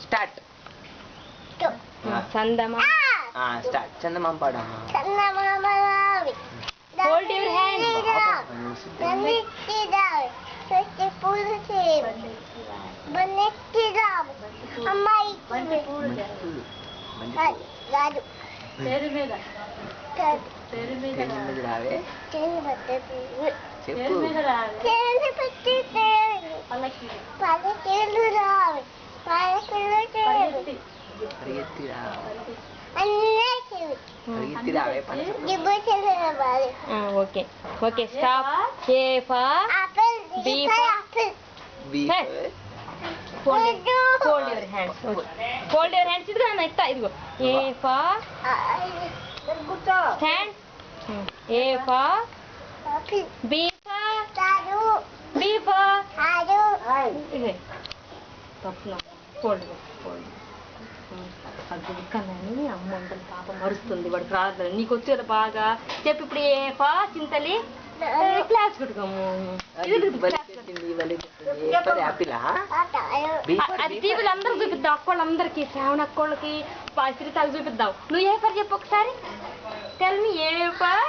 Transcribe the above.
Start. చందమామ. Start. చందమామ పాడమ్మా. Hold your hand. రావే చెప్పు. పరిగెత్తి రావే. Okay okay stop. A for B for hold your hands. Hold your hands. ఇదిగో అన్న ఇస్తా. ఇదిగో A for stand. A for B for B for తప్పున హోల్డ్ హోల్డ్. అది కానీ అమ్మ ఉంటుంది పాపం మరుస్తుంది. వాడికి రాదు. నీకు వచ్చు కదా బాగా. చెప్పు ఇప్పుడు. ఏ ఫా చింతలి క్లాస్ కొట్టుకోము. అది టీవీలు అందరికి చూపిద్దాం. అక్కోళ్ళందరికి, శ్రావణ అక్కోళ్ళకి, సిరితాకు చూపిద్దాం. నువ్వు ఏ ఫర్ చెప్పు ఒకసారి. Tell me. A for